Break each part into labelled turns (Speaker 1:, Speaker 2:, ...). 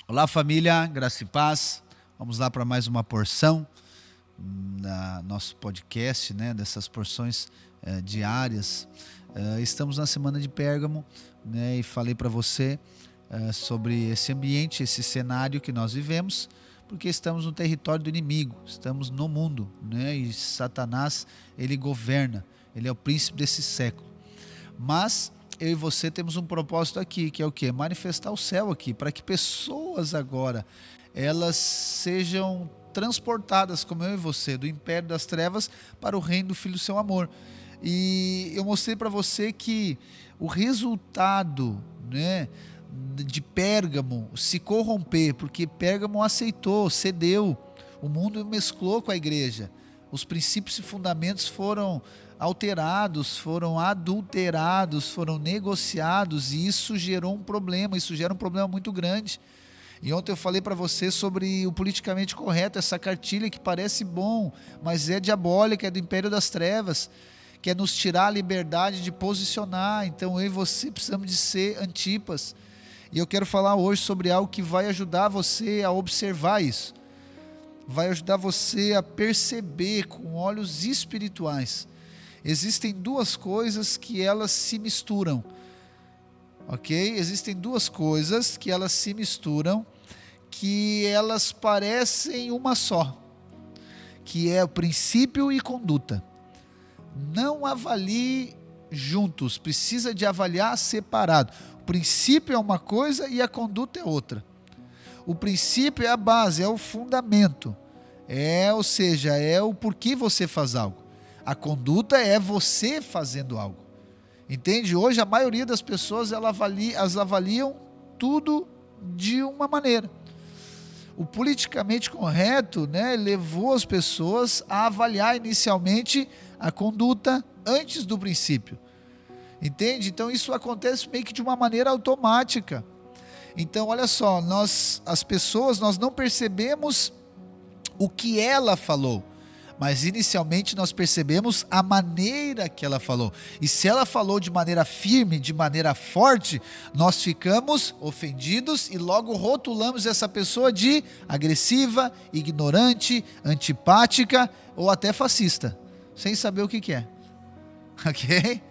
Speaker 1: Olá, família, graça e paz. Vamos lá para mais uma porção da nosso podcast, né? Dessas porções diárias. Estamos na semana de Pérgamo, né? E falei para você sobre esse ambiente, esse cenário que nós vivemos, porque estamos no território do inimigo, estamos no mundo, né? E Satanás, ele governa, ele é o príncipe desse século. Mas eu e você temos um propósito aqui, que é o quê? Manifestar o céu aqui, para que pessoas agora, elas sejam transportadas, como eu e você, do império das trevas para o reino do Filho do seu amor. E eu mostrei para você que o resultado, né, de Pérgamo se corromper, porque Pérgamo aceitou, cedeu, o mundo mesclou com a igreja, os princípios e fundamentos foram alterados, foram adulterados, foram negociados, e isso gerou um problema, isso gera um problema muito grande. E ontem eu falei para você sobre o politicamente correto, essa cartilha que parece bom, mas é diabólica, é do império das trevas, quer nos tirar a liberdade de posicionar. Então eu e você precisamos de ser Antipas. E eu quero falar hoje sobre algo que vai ajudar você a observar isso, vai ajudar você a perceber com olhos espirituais. Existem duas coisas que elas se misturam, ok? Existem duas coisas que elas se misturam, que elas parecem uma só, que é o princípio e conduta. Não avalie juntos, precisa de avaliar separado. O princípio é uma coisa e a conduta é outra. O princípio é a base, é o fundamento, ou seja, é o porquê você faz algo. A conduta é você fazendo algo. Entende? Hoje a maioria das pessoas elas avaliam tudo de uma maneira. O politicamente correto, né, levou as pessoas a avaliar inicialmente a conduta antes do princípio. Entende? Então isso acontece meio que de uma maneira automática. Então olha só, nós não percebemos o que ela falou, mas inicialmente nós percebemos a maneira que ela falou. E se ela falou de maneira firme, de maneira forte, nós ficamos ofendidos e logo rotulamos essa pessoa de agressiva, ignorante, antipática ou até fascista, sem saber o que é. Ok?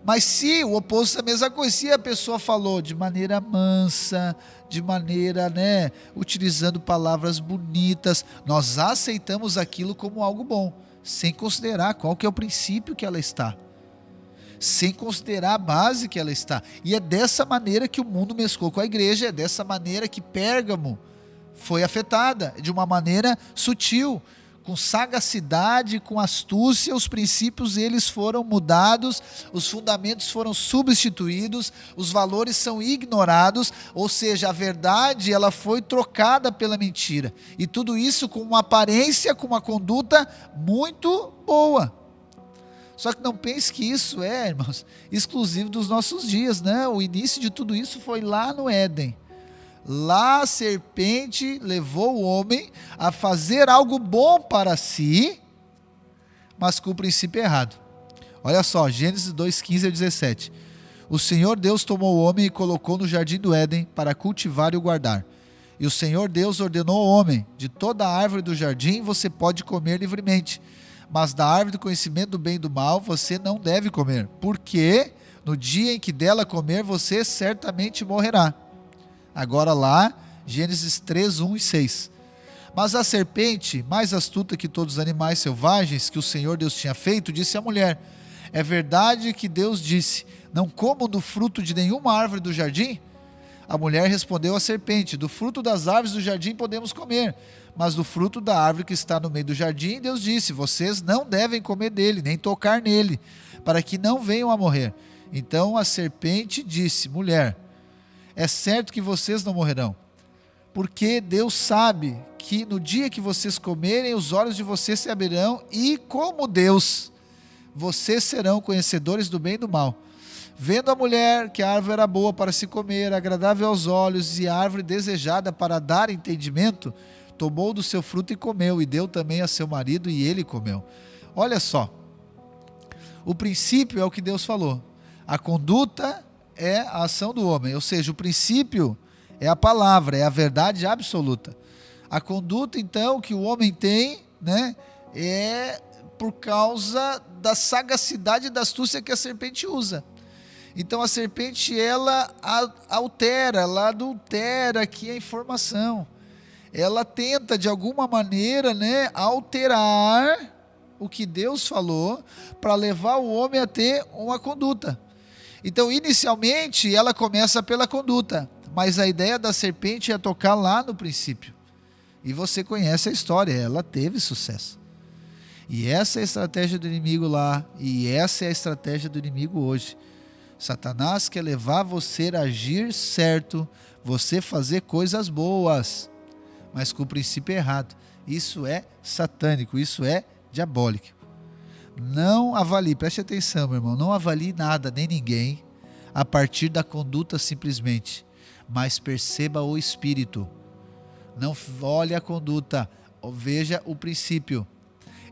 Speaker 1: Mas se o oposto é a mesma coisa, se a pessoa falou de maneira mansa, de maneira, né, utilizando palavras bonitas, nós aceitamos aquilo como algo bom, sem considerar qual que é o princípio que ela está, sem considerar a base que ela está. E é dessa maneira que o mundo mesclou com a igreja, é dessa maneira que Pérgamo foi afetada, de uma maneira sutil, com sagacidade, com astúcia. Os princípios eles foram mudados, os fundamentos foram substituídos, os valores são ignorados, ou seja, a verdade ela foi trocada pela mentira, e tudo isso com uma aparência, com uma conduta muito boa. Só que não pense que isso é, irmãos, exclusivo dos nossos dias, né? O início de tudo isso foi lá no Éden. Lá a serpente levou o homem a fazer algo bom para si, mas com o princípio errado. Olha só, Gênesis 2:15-17. O Senhor Deus tomou o homem e colocou no jardim do Éden para cultivar e o guardar. E o Senhor Deus ordenou ao homem: de toda a árvore do jardim você pode comer livremente, mas da árvore do conhecimento do bem e do mal você não deve comer, porque no dia em que dela comer você certamente morrerá. Agora lá, Gênesis 3, 1 e 6. Mas a serpente, mais astuta que todos os animais selvagens que o Senhor Deus tinha feito, disse à mulher: é verdade que Deus disse, não comam do fruto de nenhuma árvore do jardim? A mulher respondeu à serpente: do fruto das árvores do jardim podemos comer, mas do fruto da árvore que está no meio do jardim, Deus disse, vocês não devem comer dele, nem tocar nele, para que não venham a morrer. Então a serpente disse: mulher, é certo que vocês não morrerão, porque Deus sabe que no dia que vocês comerem, os olhos de vocês se abrirão, e como Deus, vocês serão conhecedores do bem e do mal. Vendo a mulher que a árvore era boa para se comer, agradável aos olhos, e a árvore desejada para dar entendimento, tomou do seu fruto e comeu, e deu também a seu marido, e ele comeu. Olha só, o princípio é o que Deus falou, a conduta é a ação do homem, ou seja, o princípio É a palavra, é a verdade absoluta. A conduta, então, que o homem tem, né, é por causa da sagacidade e da astúcia que a serpente usa. Então a serpente, ela altera, ela adultera aqui a informação. Ela tenta de alguma maneira, né, alterar o que Deus falou para levar o homem a ter uma conduta. Então, inicialmente, ela começa pela conduta, mas a ideia da serpente é tocar lá no princípio. E você conhece a história, ela teve sucesso. E essa é a estratégia do inimigo lá, e essa é a estratégia do inimigo hoje. Satanás quer levar você a agir certo, você fazer coisas boas, mas com o princípio errado. Isso é satânico, isso é diabólico. Não avalie, preste atenção, meu irmão, não avalie nada, nem ninguém, a partir da conduta simplesmente, mas perceba o espírito. Não olhe a conduta, veja o princípio.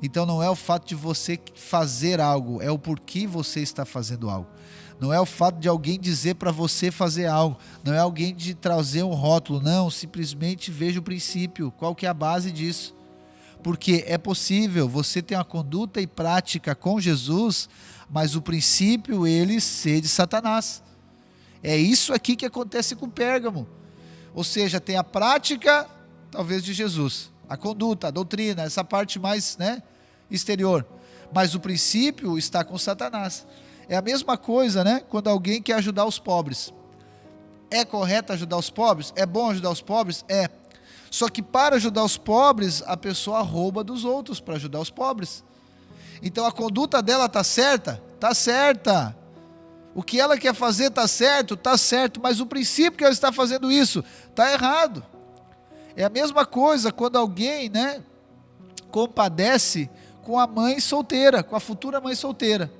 Speaker 1: Então não é o fato de você fazer algo, é o porquê você está fazendo algo. Não é o fato de alguém dizer para você fazer algo, não é alguém de trazer um rótulo, não, simplesmente veja o princípio, qual que é a base disso. Porque é possível você ter uma conduta e prática com Jesus, mas o princípio ele ser de Satanás. É isso aqui que acontece com Pérgamo. Ou seja, tem a prática, talvez de Jesus, a conduta, a doutrina, essa parte mais, né, exterior. Mas o princípio está com Satanás. É a mesma coisa, né, quando alguém quer ajudar os pobres. É correto ajudar os pobres? É bom ajudar os pobres? É. Só que para ajudar os pobres, a pessoa rouba dos outros para ajudar os pobres. Então a conduta dela está certa? Está certa. O que ela quer fazer está certo? Está certo. Mas o princípio que ela está fazendo isso está errado. É a mesma coisa quando alguém, né, compadece com a mãe solteira, com a futura mãe solteira.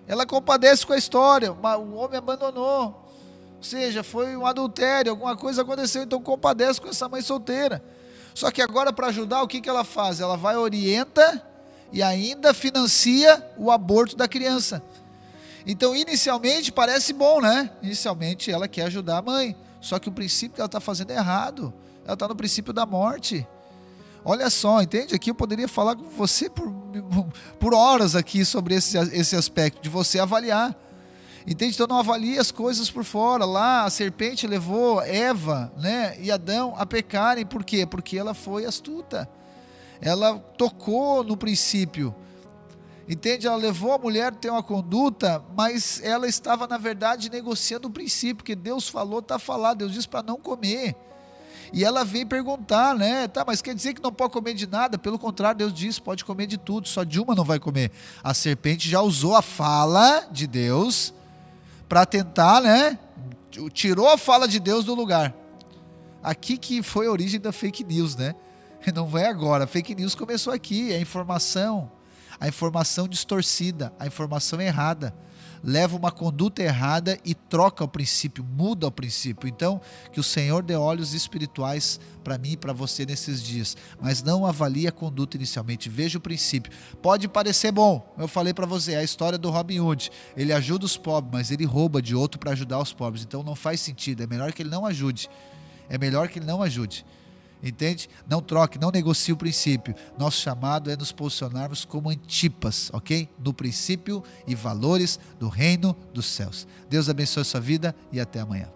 Speaker 1: Ela compadece com a história, o homem abandonou, ou seja, foi um adultério, alguma coisa aconteceu, então compadece com essa mãe solteira. Só que agora, para ajudar, o que ela faz? Ela vai, orienta e ainda financia o aborto da criança. Então, inicialmente, parece bom, né? Inicialmente, ela quer ajudar a mãe, só que o princípio que ela está fazendo é errado. Ela está no princípio da morte. Olha só, entende? Aqui eu poderia falar com você por horas aqui sobre esse aspecto, de você avaliar. Entende? Então não avalie as coisas por fora. Lá a serpente levou Eva, né, e Adão a pecarem. Por quê? Porque ela foi astuta. Ela tocou no princípio. Entende? Ela levou a mulher a ter uma conduta, mas ela estava na verdade negociando o princípio, porque Deus falou, está falado. Deus disse para não comer. E ela vem perguntar, né? Tá, mas quer dizer que não pode comer de nada? Pelo contrário, Deus disse, pode comer de tudo, só de uma não vai comer. A serpente já usou a fala de Deus para tentar, né? Tirou a fala de Deus do lugar. Aqui que foi a origem da fake news, né? Não vai agora. A fake news começou aqui, a informação distorcida, a informação errada. Leva uma conduta errada e troca o princípio, muda o princípio. Então, que o Senhor dê olhos espirituais para mim e para você nesses dias, mas não avalie a conduta inicialmente, veja o princípio. Pode parecer bom, eu falei para você, a história do Robin Hood, ele ajuda os pobres, mas ele rouba de outro para ajudar os pobres, então não faz sentido, é melhor que ele não ajude, entende? Não troque, não negocie o princípio. Nosso chamado é nos posicionarmos como Antipas, ok? No princípio e valores do reino dos céus. Deus abençoe a sua vida e até amanhã.